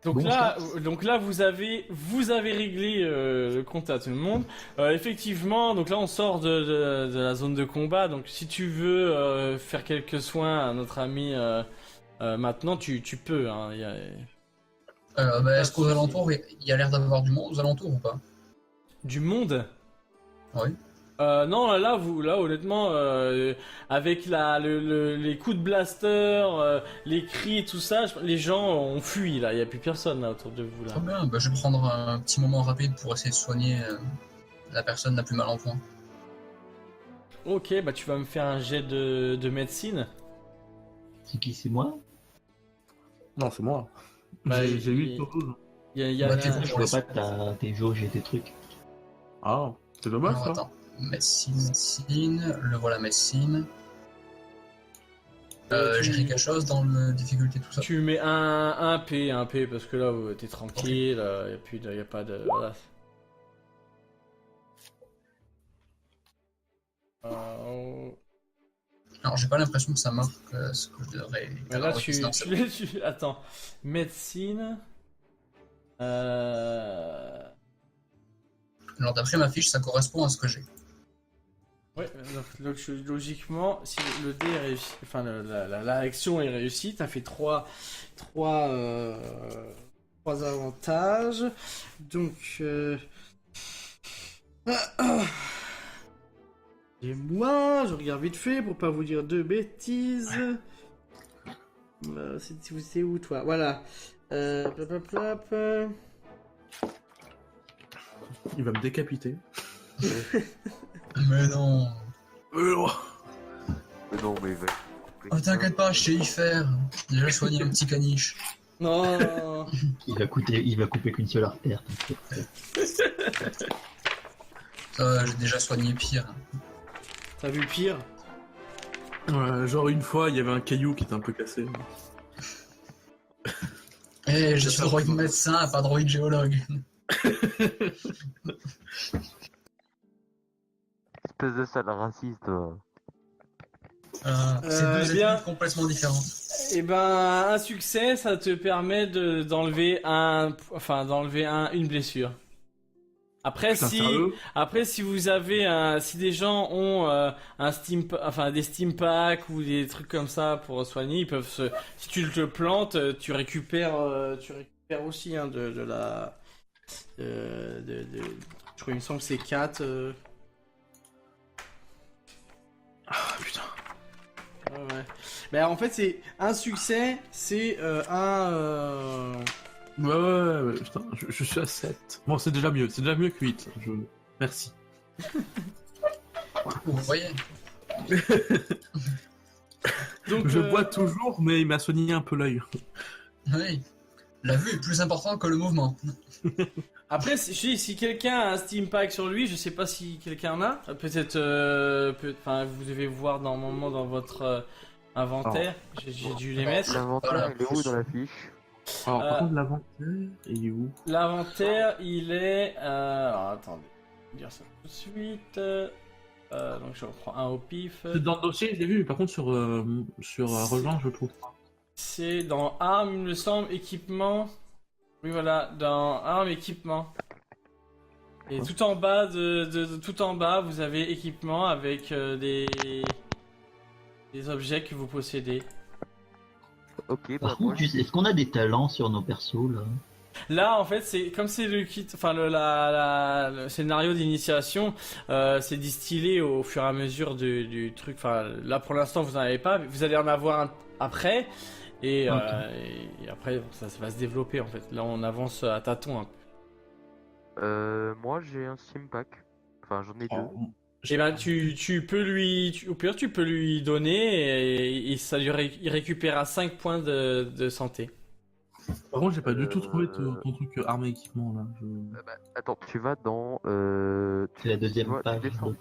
Donc là, vous avez réglé le compte à tout le monde. Effectivement, donc là, on sort de la zone de combat. Donc, si tu veux faire quelques soins à notre ami maintenant, tu peux. Hein, pas Est-ce de qu'aux souci. alentours, il y a l'air d'avoir du monde aux alentours ou pas? Du monde? Oui. Non, là, honnêtement, avec les coups de blaster, les cris et tout ça, les gens ont fui là. Il y a plus personne là autour de vous là. Très bien, je vais prendre un petit moment rapide pour essayer de soigner la personne la plus mal en point. Ok, bah tu vas me faire un jet de médecine. C'est qui, c'est moi? Non, c'est moi. Bah, J'ai 8 sur 12. Il y a Bah, la- du coup, Je vois pas tes jauges et tes trucs. Ah, c'est dommage Alors ça. attends, médecine, le voilà médecine. J'ai quelque chose dans le difficulté, tout ça. Tu mets un P, parce que là, t'es tranquille, et puis il y a pas de. Voilà. Euh, Alors j'ai pas l'impression que ça marque ce que je devrais. mais là, Alors, oui, non, c'est bon. Attends. Médecine. Euh... Alors d'après ma fiche, ça correspond à ce que j'ai. Ouais, logiquement, si le dé est réussi, enfin l'action est réussie, t'as fait trois avantages. Donc, et moi, je regarde vite fait pour pas vous dire de bêtises. C'est où toi? Voilà. Plop, plop, plop. Il va me décapiter. Mais non. Mais non, mais il va. Oh, t'inquiète pas, je sais y faire. J'ai déjà soigné un petit caniche. Non. Il va couper qu'une seule artère. Ça, j'ai déjà soigné pire. T'as vu pire? Ouais, genre une fois, il y avait un caillou qui était un peu cassé. Eh, je suis droïde médecin, pas droïde géologue. Espèce de sale raciste. C'est deux bien. études complètement différentes. Eh ben, un succès, ça te permet d'enlever une blessure. Après, Putain, sérieux? si vous avez si des gens ont des steam packs ou des trucs comme ça pour soigner, ils peuvent si tu te plantes, tu récupères aussi hein, de la, je crois, il me semble que c'est 4. Ah putain. Ouais. Ben, en fait, c'est un succès, c'est Ouais, putain, je suis à 7. Bon, c'est déjà mieux que 8. Merci. Vous voyez. Donc, Je bois toujours, mais il m'a soigné un peu l'œil. Oui. La vue est plus importante que le mouvement. après, si quelqu'un a un Steam Pack sur lui, je sais pas si quelqu'un en a. Peut-être, enfin, vous devez voir normalement dans votre inventaire. J'ai dû les mettre. L'inventaire, Voilà. il est où dans la fiche? Alors, par contre, l'inventaire, il est où? L'inventaire, il est. Alors, attendez, je vais dire ça tout de suite. Donc, je reprends un au pif. C'est dans le dossier, je l'ai vu, mais par contre, sur Rejoindre, je le trouve pas. C'est dans armes, il me semble, équipement. Oui, voilà, dans armes, équipement. Et tout en bas tout en bas, vous avez équipement avec des objets que vous possédez. Ok, bah Par moi, contre, est-ce qu'on a des talents sur nos persos là? Là, en fait, c'est comme c'est le kit, enfin le scénario d'initiation, c'est distillé au fur et à mesure du truc. Enfin, là pour l'instant, vous en avez pas, vous allez en avoir un après, et, Ok. et après ça va se développer en fait. Là, on avance à tâtons. moi j'ai un steam pack. Enfin, j'en ai deux. Oh, Et ben, tu peux au pire, tu peux lui donner et ça il récupère à 5 points de santé. Par contre, j'ai pas du tout trouvé ton truc arme et équipement là. Attends, tu vas dans. C'est la deuxième tu page descends.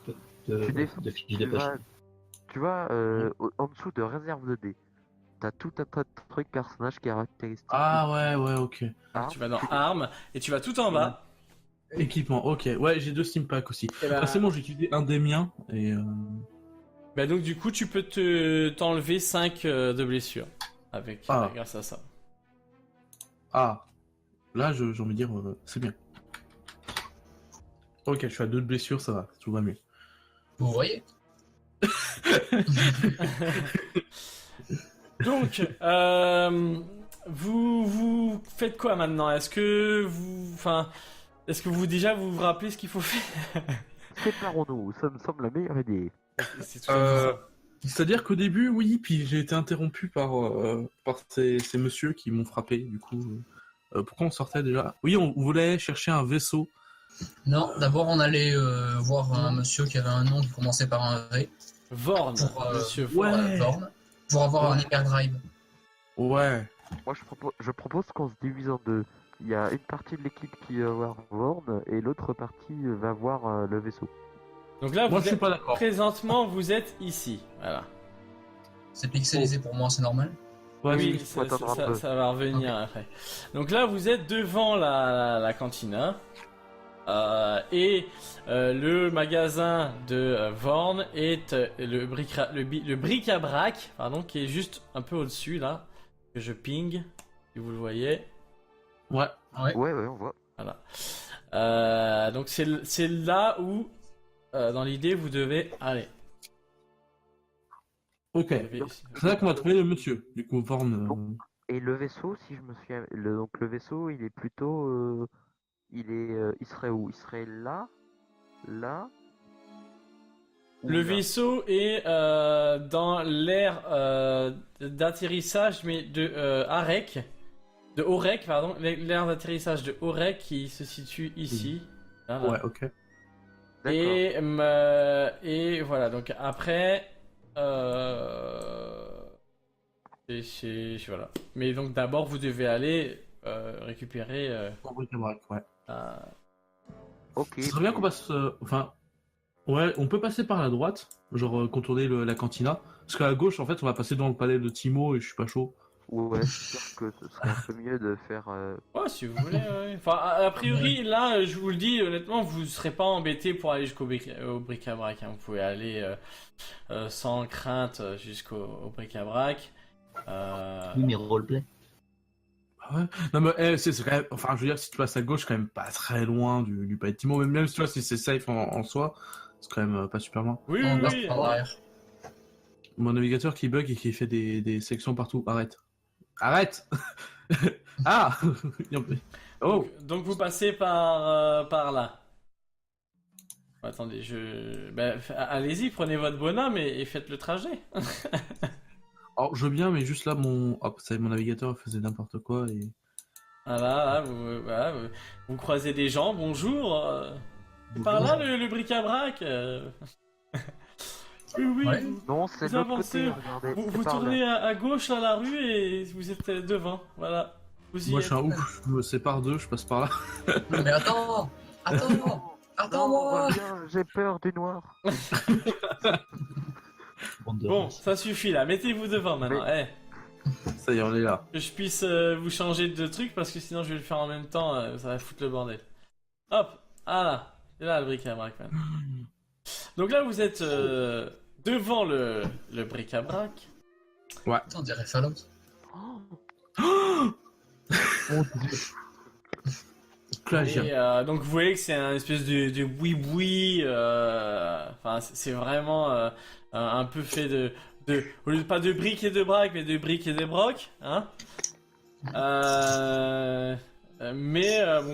de Tu descends. fiche de Tu poche. vas, tu vas en dessous de réserve de dés. T'as tout un tas de trucs personnages caractéristiques. Ah ouais, ok. Armes. Tu vas dans armes et tu vas tout en bas. Équipement, ok. Ouais, j'ai 2 steam packs aussi. Et ben, Ah, c'est bon, j'ai utilisé un des miens et. bah donc du coup tu peux t'enlever 5 de blessures avec Ah. grâce à ça. Ah, là, j'ai envie de dire, c'est bien. Ok, je suis à 2 de blessures, ça va, tout va mieux. Vous voyez? Donc, vous faites quoi maintenant? Est-ce que vous déjà vous rappelez ce qu'il faut faire? Séparons-nous, ça me semble la meilleure idée. C'est tout à fait ça. C'est-à-dire qu'au début, oui, puis j'ai été interrompu par ces messieurs qui m'ont frappé, du coup. Pourquoi on sortait déjà? Oui, on voulait chercher un vaisseau. Non, d'abord on allait voir un monsieur qui avait un nom qui commençait par un V. Vorn, Pour, monsieur pour, Vorn. Vorn, pour avoir un hyperdrive. Ouais. Moi, je propose qu'on se divise en deux. Il y a une partie de l'équipe qui va voir Vorn et l'autre partie va voir le vaisseau. Donc là, Moi, vous je suis êtes- pas d'accord. présentement, vous êtes ici. Voilà. C'est pixelisé pour moi, c'est normal. Ouais, Oui, faut attendre un peu. ça va revenir après. Donc là, vous êtes devant la cantina. Le magasin de Vorn est le bric-à-brac, pardon, qui est juste un peu au-dessus, là. Que je ping, si vous le voyez. Ouais. Ouais. Ouais, on voit. Donc c'est là où, dans l'idée, vous devez aller. Ok. C'est là qu'on va trouver le monsieur. Du coup, Vorn. Et le vaisseau, si je me souviens, donc le vaisseau, il est plutôt, il serait où? Il serait là, là. ou Le là vaisseau est dans l'aire d'atterrissage, mais de Arek. De Orek, pardon. L'aire d'atterrissage de Orek qui se situe ici. Voilà. Ouais, ok. D'accord. Et voilà, donc après. Voilà. Mais donc d'abord, vous devez aller récupérer. En bric-à-brac, ouais. Ok. Ce serait bien qu'on passe. Enfin. Ouais, on peut passer par la droite, genre contourner la cantina. Parce qu'à la gauche, en fait, on va passer dans le palais de Timo et je suis pas chaud. Ouais, c'est sûr que ce serait un peu mieux de faire. Ouais, si vous voulez. Ouais. Enfin, a priori, là, je vous le dis, honnêtement, vous serez pas embêté pour aller jusqu'au au bric-à-brac. Hein. Vous pouvez aller sans crainte jusqu'au bric-à-brac. Oui, mais roleplay. Ah ouais. Non mais c'est quand même. Enfin, je veux dire, si tu passes à gauche, c'est quand même pas très loin du palais de Timo. Même si tu vois, si c'est safe en soi, c'est quand même pas super loin. Oui, On oui, va oui. par derrière. Mon navigateur qui bug et qui fait des sections partout. Arrête. Arrête. Ah. Oh. Donc vous passez par là. Attendez, allez-y, prenez votre bonhomme et faites le trajet. Alors, je veux bien, mais juste là, mon navigateur faisait n'importe quoi et. Voilà, vous croisez des gens, bonjour. C'est par là le bric-à-brac. Oui, oui, Ouais. Non, c'est Vous de l'autre avancez. côté. Regardez. vous c'est par là. tournez à gauche dans la rue et vous êtes devant. Voilà. Vous y Moi, êtes. je suis un ouf. Je me sépare d'eux, je passe par là. Non, mais attends. Non, Attends-moi. reviens, j'ai peur du noir. Bon, ça suffit là. Mettez-vous devant maintenant. Ça y est, on est là. Que je puisse vous changer de truc parce que sinon je vais le faire en même temps, ça va foutre le bordel. Hop, ah là, c'est là le bric-à-brac. Man. Donc là vous êtes devant le bric-à-brac. Attends, on dirait Fallout. Plagiat. Et donc vous voyez que c'est un espèce de boui-boui. Enfin c'est vraiment un peu fait au lieu de pas de briques et de braques, mais de briques et de brocs, hein. Bon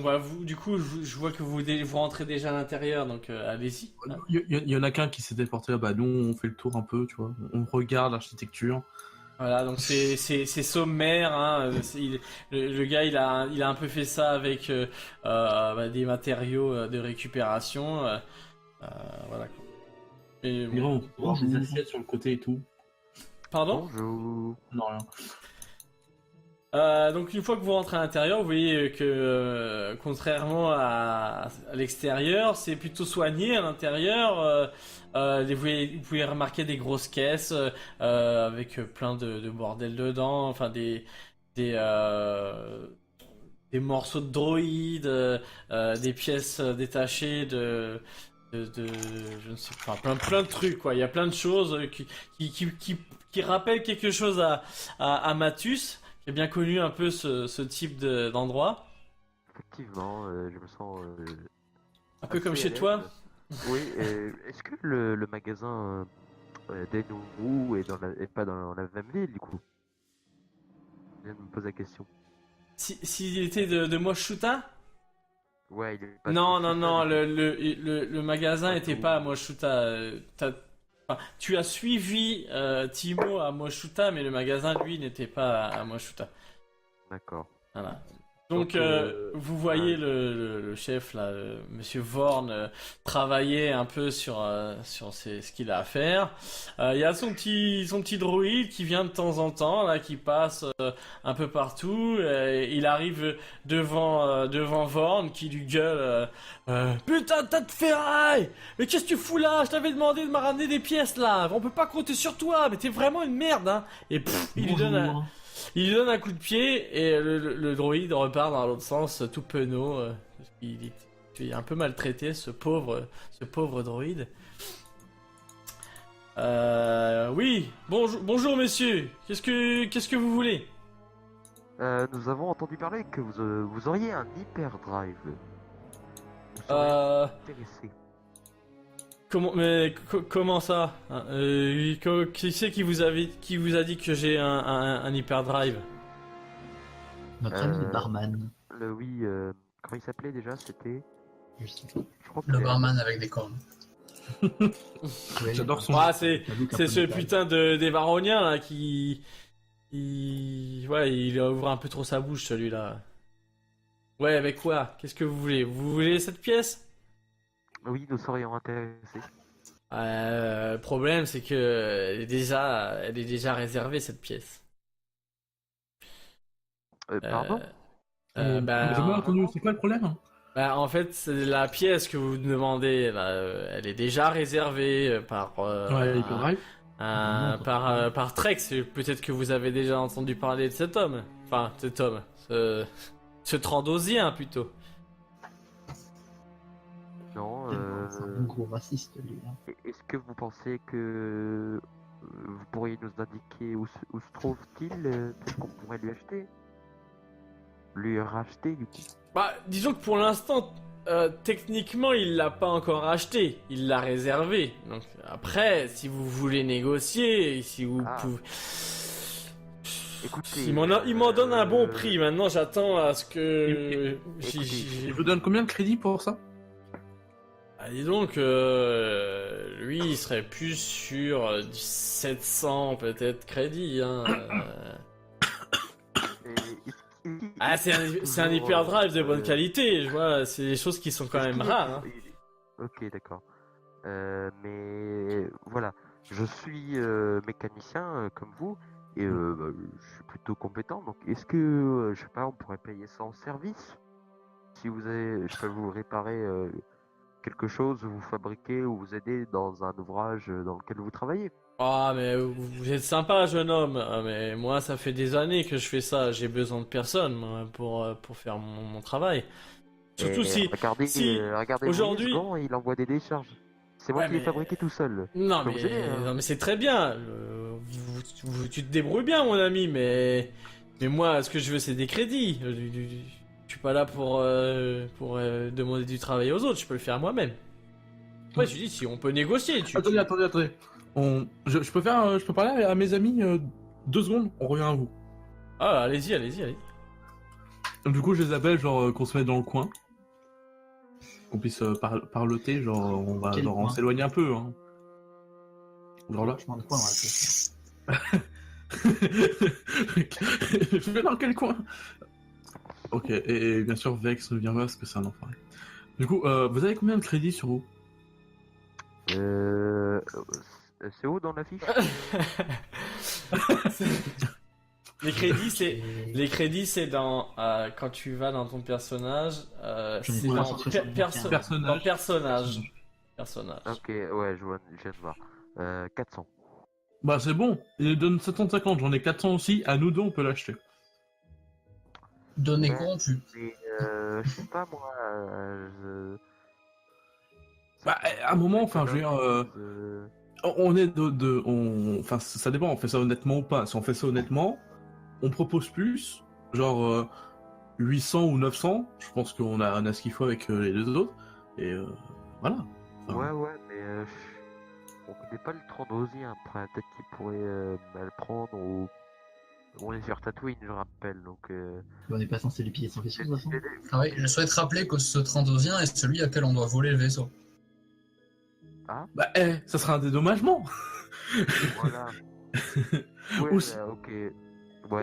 bah vous du coup je vois que vous rentrez déjà à l'intérieur donc allez-y. Hein. Il y en a qu'un qui s'est déporté là, bah nous on fait le tour un peu, tu vois. On regarde l'architecture. Voilà donc c'est sommaire hein. Le gars il a un peu fait ça avec des matériaux de récupération. Voilà. Et, Mais bon, on range les assiettes sur le côté et tout. Pardon? Bonjour. Non, rien. Donc une fois que vous rentrez à l'intérieur, vous voyez que contrairement à l'extérieur, c'est plutôt soigné à l'intérieur. Vous pouvez remarquer des grosses caisses avec plein de bordel dedans, enfin des morceaux de droïdes, des pièces détachées de je ne sais pas, plein de trucs quoi. Il y a plein de choses qui rappellent quelque chose à Mathus. J'ai bien connu un peu ce type d'endroit. effectivement, je me sens Un peu comme assez chez à l'aise. toi. Oui, est-ce que le magasin d'Enouru est pas dans la même ville, du coup? Je viens de me poser la question. S'il était de Moshuta? Ouais, il est pas Non, de non, Moshuta, non, du coup. le magasin Ah, n'était tout. pas à Moshuta. Enfin, tu as suivi Timo à Moshuta, mais le magasin, lui, n'était pas à Moshuta. D'accord. Voilà. Donc, Donc, vous voyez ouais. le chef, là, Monsieur Vorn, travailler un peu sur ce qu'il a à faire. Il y a son petit droïde qui vient de temps en temps, là, qui passe un peu partout. Il arrive devant Vorn, qui lui gueule Putain de tas de ferraille! Mais qu'est-ce que tu fous là? Je t'avais demandé de me ramener des pièces, là! On peut pas compter sur toi, mais t'es vraiment une merde, hein! Et il lui donne Bonjour. il lui donne un coup de pied et le droïde repart dans l'autre sens, tout penaud. Parce il est un peu maltraité, ce pauvre droïde. Oui, bonjour messieurs. Qu'est-ce que vous voulez? Nous avons entendu parler que vous auriez un hyperdrive. Nous serions Euh, intéressés. comment ça? Hein, qui c'est qui vous a dit que j'ai un hyperdrive? Notre ami le Euh, barman. Oui, comment il s'appelait déjà? C'était. Je sais pas. Je crois que Le c'est- barman avec des cornes. Ouais, J'adore son. Ah, c'est j'avoue qu'un c'est peu ce détail. putain des Varoniens là ouais, il a ouvert un peu trop sa bouche celui-là. Ouais, avec quoi? Qu'est-ce que vous voulez? Vous voulez cette pièce? Oui, nous serions intéressés. Le problème, c'est que elle est déjà réservée cette pièce. Pardon? Bah, J'ai pas entendu, c'est quoi le problème? bah, en fait, c'est la pièce que vous demandez, là, elle est déjà réservée par Ouais, Hyperdrive. par Trex. Peut-être que vous avez déjà entendu parler de cet homme. Enfin, cet homme, ce Trandosien plutôt. Non, C'est un gros raciste, lui. Hein. est-ce que vous pensez que vous pourriez nous indiquer où se trouve-t-il? Peut-être qu'on pourrait lui acheter? Lui racheter, du coup? Bah, disons que pour l'instant, techniquement, il l'a pas encore acheté, il l'a réservé. Donc après, si vous voulez négocier, si vous Ah. pouvez. Écoutez, Il m'en donne un bon prix. Maintenant, j'attends à ce que. Écoutez, Il vous donne combien de crédit pour ça? Ah, dis donc, lui, il serait plus sur du 700 peut-être crédit. Hein. Ah, c'est un hyperdrive de bonne qualité. Je vois, c'est des choses qui sont quand même rares. Hein. Ok, d'accord. Mais voilà, je suis mécanicien comme vous et bah, je suis plutôt compétent. Donc, est-ce que, je sais pas, on pourrait payer ça en service? Si vous avez, je peux vous réparer quelque chose, vous fabriquer ou vous aider dans un ouvrage dans lequel vous travaillez. Ah, mais vous êtes sympa, jeune homme. Ah, mais moi, ça fait des années que je fais ça. J'ai besoin de personne moi, pour faire mon travail. Surtout Et si. regardez, si regardez aujourd'hui- Moïse, bon, il envoie des décharges. C'est moi Ouais, qui l'ai mais- fabriqué tout seul. Non, Je peux vous aider, hein. non, mais c'est très bien. Tu te débrouilles bien, mon ami, mais moi, ce que je veux, c'est des crédits. Je suis pas là pour demander du travail aux autres. Je peux le faire moi-même. Ouais, je dis si on peut négocier. Attendez. Je peux faire, je peux parler à mes amis 2 secondes, on revient à vous. Ah, allez-y. Du coup, je les appelle, genre, qu'on se mette dans le coin. Qu'on puisse parloter, genre, on va Quel genre, on coin s'éloigne un peu. Hein. Genre là. Franchement, de quoi on va faire Je vais dans quel coin? Ok, et bien sûr, Vex vient voir parce que c'est un enfoiré. Du coup, vous avez combien de crédits sur vous? C'est où dans la fiche? Les crédits, c'est dans quand tu vas dans ton personnage. Je ne C'est vois dans pas sur ce Personnage. personnage. Ok, ouais, je viens de voir. 400. Bah, c'est bon, il donne 750, j'en ai 400 aussi, à nous deux, on peut l'acheter. Donné Ouais. corrompu. Mais je sais pas moi. Bah, à un moment, enfin, je veux dire, on est enfin, ça dépend, on fait ça honnêtement ou pas. Si on fait ça honnêtement, on propose plus, genre, 800 ou 900, je pense qu'on a ce qu'il faut avec les deux autres. Et voilà. Enfin, Ouais, mais on connaît pas le Trandosien. Après, peut-être qu'il pourrait mal prendre ou. On est sur Tatooine, je rappelle, donc. On n'est pas censé lui piller son vaisseau, de toute façon. Ah oui, je souhaite rappeler que ce Trandosien est celui à quel on doit voler le vaisseau. bah, ça sera un dédommagement. Voilà. Ouais, Ou si- ok.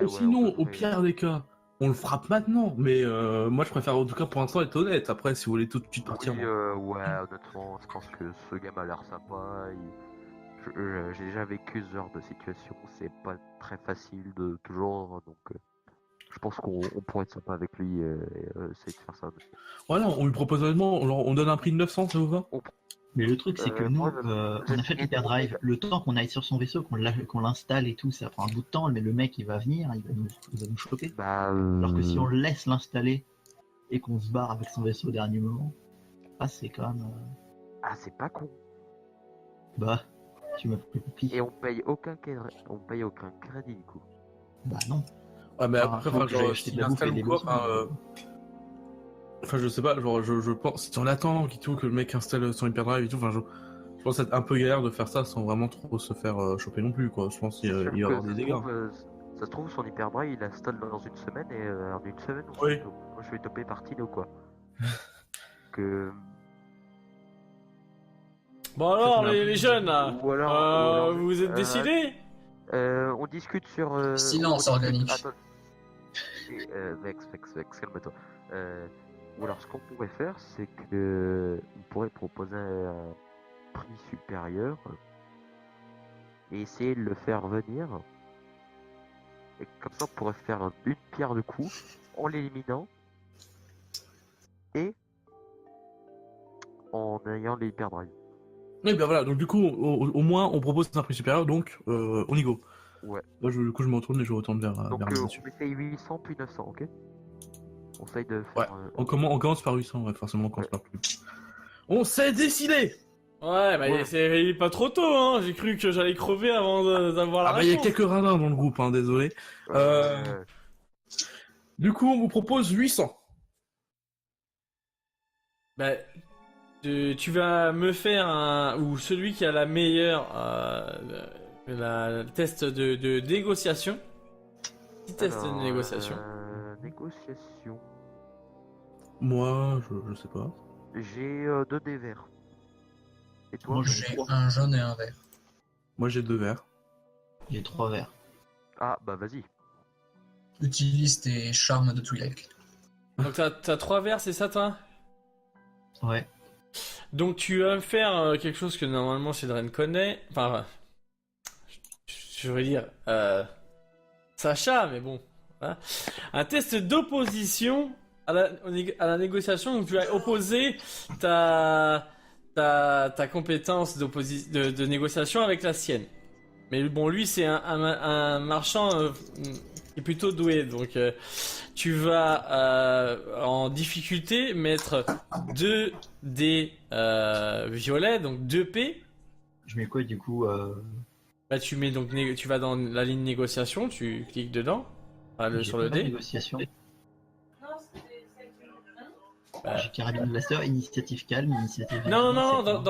Ou sinon, on au peut- pire des cas, on le frappe maintenant. Mais moi, je préfère en tout cas pour l'instant être honnête. Après, si vous voulez tout de suite partir. Oui, bon. ouais, honnêtement, je pense que ce gamin a l'air sympa. J'ai déjà vécu ce genre de situation. C'est pas très facile de toujours, donc je pense qu'on pourrait être sympa avec lui et essayer de faire ça. Voilà, on lui propose honnêtement, on donne un prix de 900, ça vous va? Mais le truc, c'est que nous, ouais, on a fait l'hyperdrive. Le temps qu'on aille sur son vaisseau, qu'on l'installe et tout, ça prend un bout de temps, mais le mec, il va venir, il va nous choper. Bah, Alors que si on le laisse l'installer et qu'on se barre avec son vaisseau au dernier moment, c'est quand même... Ah, c'est pas con. Bah, tu m'as pris pour qui? Et on paye aucun crédit du coup. Bah non. Ouais, mais Ah, après, faut enfin, que j'aille genre, acheter de s'il la bouffe installe et des ou quoi, boissons. enfin, je sais pas, genre, je pense, si on attend qu'il tout, que le mec installe son hyperdrive et tout, enfin, je pense être un peu galère de faire ça sans vraiment trop se faire choper non plus, quoi. Je pense qu'il C'est sûr il va y avoir que des ça se dégâts. trouve, ça se trouve, son hyperdrive il installe dans une semaine et en une semaine, Oui. moi je vais toper par Tino quoi. que. Bon alors, Ça fait un peu les jeunes, là, Ou alors, vous êtes décidés? On discute sur. Silence on discute- organique. Attends. Vex, calme-toi. Ou alors, ce qu'on pourrait faire, c'est que. On pourrait proposer un prix supérieur et essayer de le faire venir. Et comme ça, on pourrait faire une pierre de coups en l'éliminant et en ayant les hyperdrive. Oui, ben voilà, donc du coup, au moins, on propose un prix supérieur, donc on y go. Ouais. Là, du coup, je me retourne et je retourne vers Donc, le on monsieur. essaye 800 puis 900, ok? On essaye de Ouais, faire. on commence par 800, ouais, forcément, on commence par plus. On s'est décidé! Ouais, bah Ouais. il est pas trop tôt, hein. J'ai cru que j'allais crever avant d'avoir la Ah bah, il y a ration. quelques radins dans le groupe, hein, désolé. Du coup, on vous propose 800. Bah, tu vas me faire ou celui qui a la meilleure le test de négociation. Petit test de Alors, négociation. Négociation. Moi, je sais pas. J'ai 2 dés verts. Et toi? Moi, J'ai un jaune et un vert. Moi, j'ai 2 verres. J'ai 3 verres. Ah, bah vas-y. Utilise tes charmes de Twi'lek. Donc t'as 3 verres, c'est ça toi? Ouais. Donc tu vas me faire quelque chose que normalement Cédrine connaît. Enfin, je veux dire Sacha, mais bon. Voilà. Un test d'opposition à la négociation. Donc tu vas opposer ta compétence de négociation avec la sienne. Mais bon, lui c'est un marchand qui est plutôt doué. Donc tu vas en difficulté mettre 2 dés violets, donc 2 P. Je mets quoi du coup Bah tu mets donc tu vas dans la ligne négociation, tu cliques dedans, sur le dé. Négociation. Bah, J'ai carabine blaster, initiative calme, initiative. non, vigilance, c'est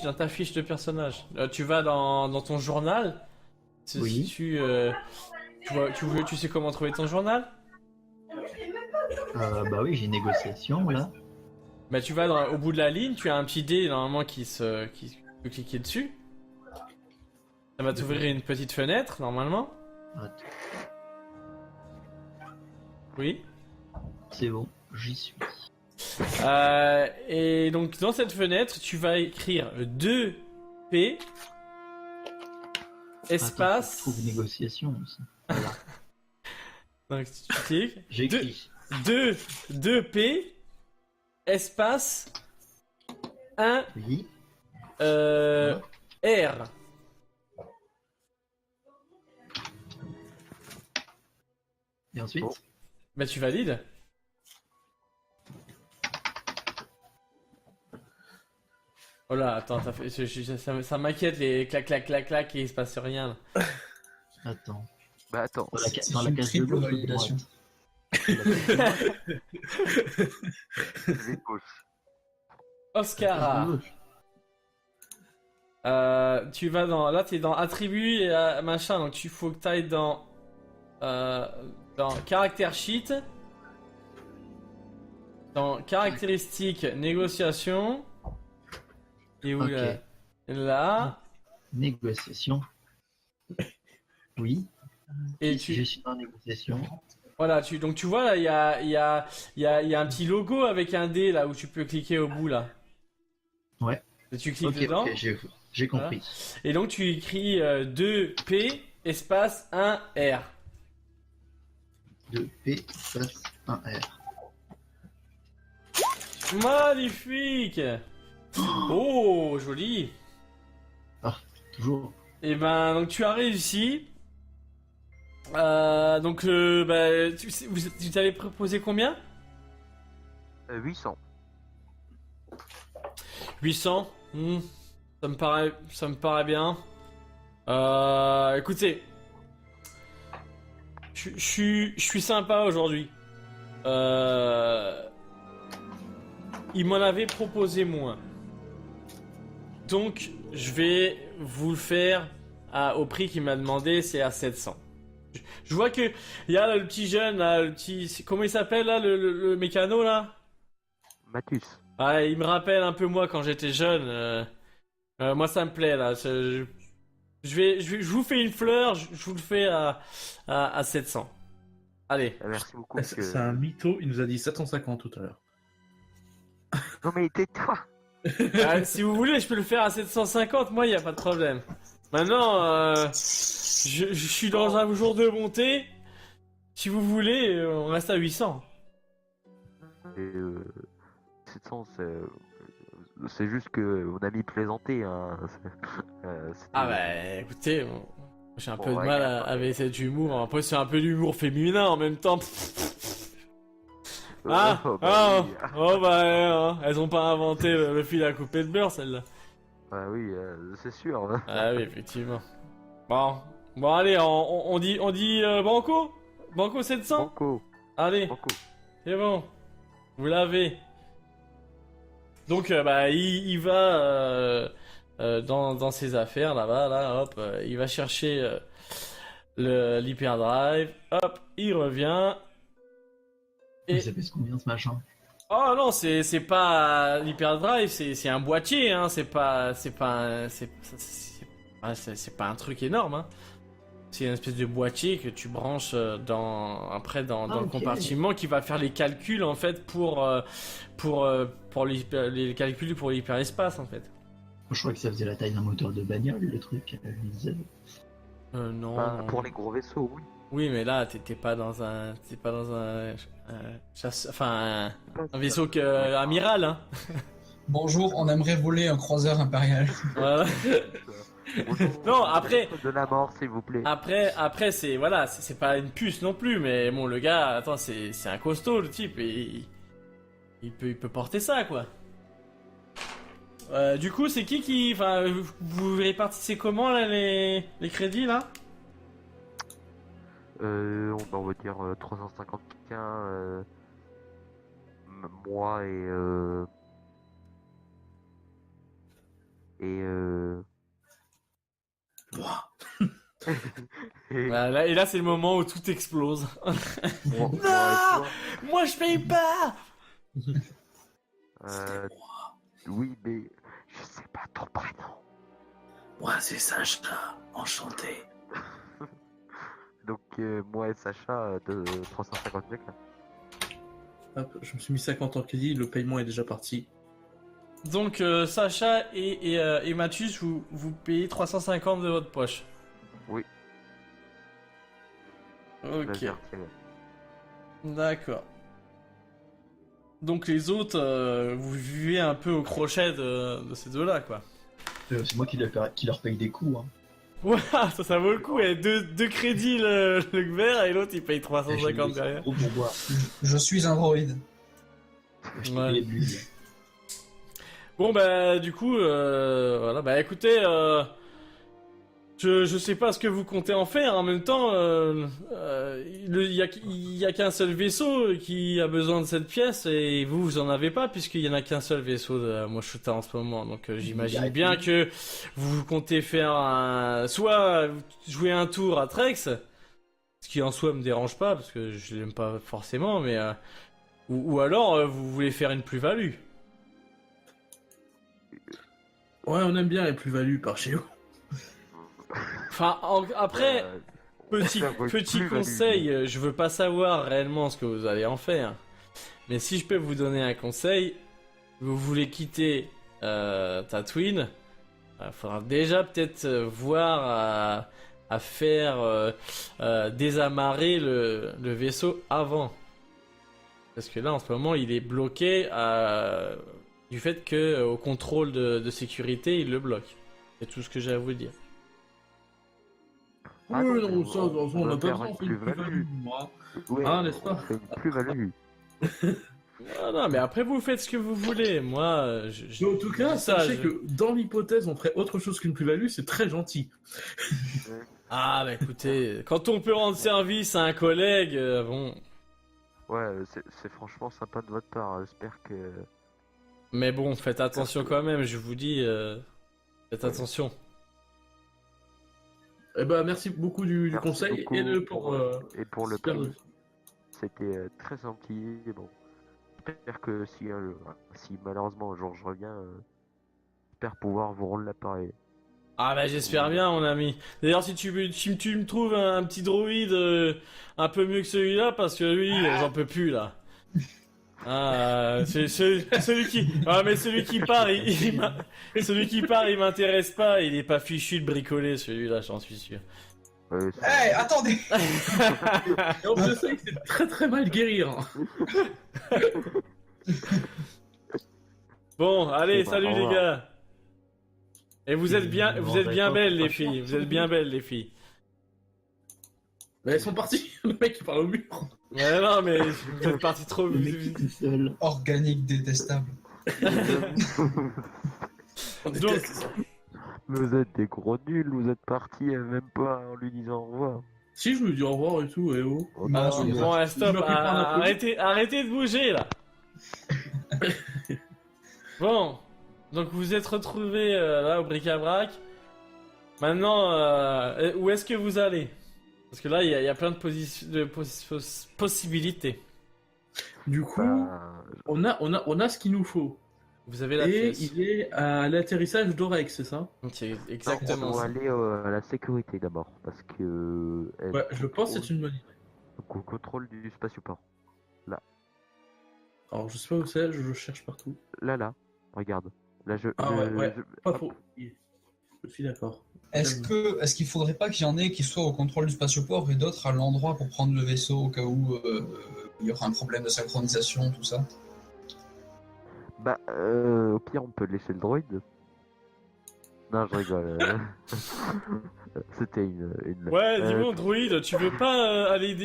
dans ta fiche de personnage. Tu vas dans ton journal. Oui. Tu sais comment trouver ton journal? Bah oui, j'ai négociation là. Bah tu vas au bout de la ligne, tu as un petit dé normalement qui peut cliquer dessus. Ça va t'ouvrir une petite fenêtre normalement. Attends, Oui. c'est bon, j'y suis. Et donc dans cette fenêtre, tu vas écrire 2P espace. Attends, trouve négociation aussi. Voilà. Donc tu cliques. J'ai écrit. 2P espace 1 Oui. R. Et ensuite Bon. Bah tu valides. Oh là, attends, ça m'inquiète les clac clac clac clac et il se passe rien. Là. Attends. Bah attends. Dans la, C'est dans la une case de triple gauche ou de validation. droite Les gauche. Oscar. Tu vas dans. Là, t'es dans attributs et machin, donc il faut que t'ailles dans. Dans caractère sheet. Dans caractéristiques, négociation. Et où Ok. là. Négociation. Oui. Et Si tu. je suis en négociation. Voilà, donc tu vois là, il y a un petit logo avec un dé là où tu peux cliquer au bout là. Ouais. Et tu cliques Ok, dedans. ok, j'ai compris. Et donc tu écris 2P espace 1R. 2P espace 1R. Magnifique. Oh, joli. Toujours. Et ben donc tu as réussi. Donc tu t'avais proposé combien? 800. 800. Ça me paraît bien. Écoutez, je suis sympa aujourd'hui. Il m'en avait proposé moins. Donc, je vais vous le faire au prix qu'il m'a demandé, c'est à 700. Je vois que il y a le petit jeune, là, comment il s'appelle là, le mécano là? Mathus. Ah, il me rappelle un peu moi quand j'étais jeune. Moi, ça me plaît là. Je vous fais une fleur, je vous le fais à 700. Allez. Merci beaucoup. C'est un mytho, il nous a dit 750 tout à l'heure. Non mais tais-toi. Si vous voulez, je peux le faire à 750, moi, il n'y a pas de problème. Maintenant, je suis dans un jour de montée. Si vous voulez, on reste à 800. Et 700, c'est juste que mon ami plaisantait. Hein. Ah bah, écoutez, j'ai un peu de Ouais, mal d'accord. avec cet humour. Après, c'est un peu d'humour féminin en même temps. Ah, oui. oh bah, elles ont pas inventé le fil à couper de beurre, celle-là. Bah oui, c'est sûr. Hein. Ah oui, effectivement. Bon, allez, on dit Banco? Banco 700? Banco, Allez, Banco. c'est bon. Vous l'avez. Donc, il va dans ses affaires là-bas, là, hop, il va chercher l'hyperdrive, hop, il revient. Et... Ça pèse combien ce machin? Oh non, c'est pas l'hyperdrive, c'est un boîtier, hein, c'est pas un truc énorme, hein. C'est une espèce de boîtier que tu branches dans le ok. compartiment qui va faire les calculs en fait pour les calculs pour l'hyperespace en fait. Je crois que ça faisait la taille d'un moteur de bagnole, le truc. Non, Enfin, non. pour les gros vaisseaux, oui. Oui, mais là t'es pas dans un un vaisseau amiral, hein. Bonjour, on aimerait voler un croiseur impérial. Voilà. Bonjour, Non, après- de la mort, s'il vous plaît. Après c'est pas une puce non plus, mais bon le gars, attends, c'est un costaud le type et il peut porter ça quoi. Du coup, c'est qui enfin vous répartissez comment là les crédits là? On va dire 350 quelqu'un, moi Moi. et Voilà, et là c'est le moment où tout explose. moi et toi. Moi je paye pas. Oui, mais je sais pas ton prénom. Moi, c'est Sacha. Enchanté. Donc moi et Sacha de 350 quelqu'un. Hop, je me suis mis 50 en crédit, le paiement est déjà parti. Donc Sacha et Mathus, vous payez 350 de votre poche. Oui. Ok, Vas-y, retiens-le. d'accord. Donc les autres, vous vivez un peu au crochet de ces deux-là, quoi. C'est moi qui leur paye des coups. Hein. Voilà, ça vaut le coup. Et deux crédits le vert et l'autre il paye 350 derrière. Gros pourboire. Je suis un droïde. Je Ouais. les bulles. Bon bah du coup, voilà, bah écoutez, Je sais pas ce que vous comptez en faire. En même temps, il y a qu'un seul vaisseau qui a besoin de cette pièce et vous en avez pas puisqu'il y en a qu'un seul vaisseau de Moshuta en ce moment. Donc j'imagine bien que vous comptez faire soit jouer un tour à Trex, ce qui en soi me dérange pas parce que je l'aime pas forcément, mais ou alors vous voulez faire une plus-value. Ouais, on aime bien les plus-values par chez nous. Enfin, après, petit plus-value. conseil, je veux pas savoir réellement ce que vous allez en faire. Mais si je peux vous donner un conseil, vous voulez quitter Tatooine, il faudra déjà peut-être voir à faire désamarrer le vaisseau avant. Parce que là, en ce moment, il est bloqué du fait que au contrôle de sécurité, il le bloque. C'est tout ce que j'ai à vous dire. Ah Oui, non, non, ça, on va a pas faire besoin une de faire une plus-value. plus-value, moi. Ouais, Ah, n'est-ce pas? on fait une plus-value. Ah non, mais après, vous faites ce que vous voulez. Moi, Mais en tout cas, ça, sachez que dans l'hypothèse, on ferait autre chose qu'une plus-value, c'est très gentil. Ah, bah écoutez, quand on peut rendre service à un collègue, bon. Ouais, c'est franchement sympa de votre part. J'espère que... Mais bon, faites attention quand même, je vous dis. Faites attention. Eh ben, merci beaucoup du Merci conseil beaucoup et pour le super- prix. C'était très gentil. Et bon, j'espère que si malheureusement un jour je reviens, j'espère pouvoir vous rendre l'appareil. Ah bah j'espère bien, mon ami. D'ailleurs, si tu me trouves un petit droïde un peu mieux que celui-là, parce que lui, j'en peux plus là. Ah, celui qui, ah mais celui qui part, celui qui part, il m'intéresse pas. Il est pas fichu de bricoler, celui-là, j'en suis sûr. Ouais, Hey, attendez! Et en plus de ça, il sait très très mal guérir. Bon, allez, Bon, bah, salut au les revoir. gars. Et vous êtes bien D'accord, belles les franchement, filles. Vous êtes bien belles les filles. Mais elles sont parties. Le mec, il parle au mur. Ouais, non, mais vous êtes partis trop Le mec vite. tout seul. Organique détestable. On Donc- déteste ça. Vous êtes des gros nuls, vous êtes partis même pas en lui disant au revoir. Si, je lui dis au revoir et tout, et oh. Oh, Non, non, c'est Bon, ouais, stop, Je me prépare un peu. arrêtez de bouger là. Bon, donc vous êtes retrouvés là au bric-à-brac. Maintenant, où est-ce que vous allez? Parce que là, il y a plein de possibilités. Du coup, bah, on a ce qu'il nous faut. Vous avez la Et pièce. il est à l'atterrissage d'Orex, c'est ça? C'est on exactement doit ça. aller à la sécurité d'abord, parce que... elle Ouais, je pense que contrôle- c'est une bonne idée. donc, au contrôle du spatioport. Alors, je sais pas où c'est, je cherche partout. Là, regarde. Là, Ah ouais. Pas hop. faux. Je suis d'accord. Est-ce qu'il faudrait pas qu'il y en ait qui soient au contrôle du spatioport et d'autres à l'endroit pour prendre le vaisseau au cas où il y aura un problème de synchronisation, tout ça? Bah, au pire, on peut laisser le droïde. Non, je rigole. C'était une... Ouais, dis-moi, droïde, tu veux pas aller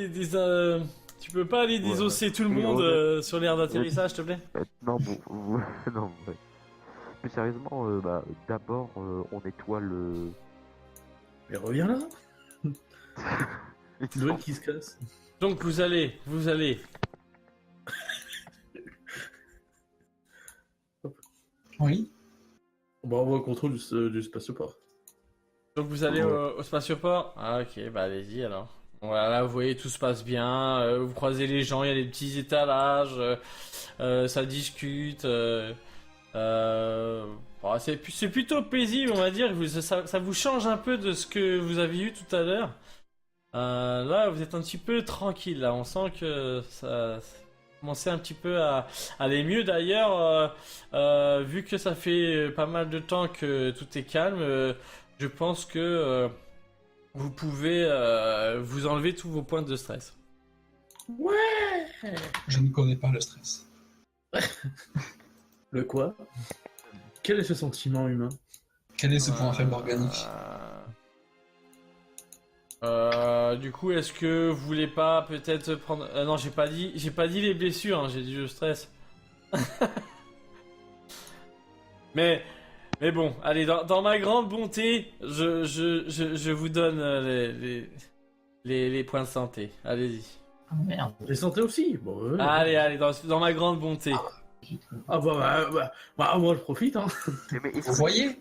tu peux pas aller désosser tout le Oui, monde ouais. sur l'aire d'atterrissage, s'il te plaît? Non, bon, non, ouais. Plus sérieusement, bah, d'abord, on nettoie le... Mais reviens là. Tu dois qui se casse. Donc vous allez. Oui. Bah, on va au contrôle du spatioport. Donc vous allez au spatioport? Ah ok, bah allez-y alors. Voilà, vous voyez, tout se passe bien, vous croisez les gens, il y a des petits étalages, ça discute. Bon, c'est plutôt paisible, on va dire. Ça vous change un peu de ce que vous avez eu tout à l'heure. Là, vous êtes un petit peu tranquille. Là, on sent que ça commence un petit peu à aller mieux. D'ailleurs, vu que ça fait pas mal de temps que tout est calme, je pense que vous pouvez vous enlever tous vos points de stress. Ouais. Je ne connais pas le stress. Le quoi? Quel est ce sentiment humain? Quel est ce point faible organique? Du coup, est-ce que vous voulez pas peut-être prendre... non, j'ai pas dit les blessures, hein, j'ai dit le stress. Mais Mais bon, allez, dans ma grande bonté, je vous donne les points de santé. Allez-y. Ah, merde. Les santé aussi. Bon, Allez, dans ma grande bonté. Ah moi je profite, hein. Mais Vous voyez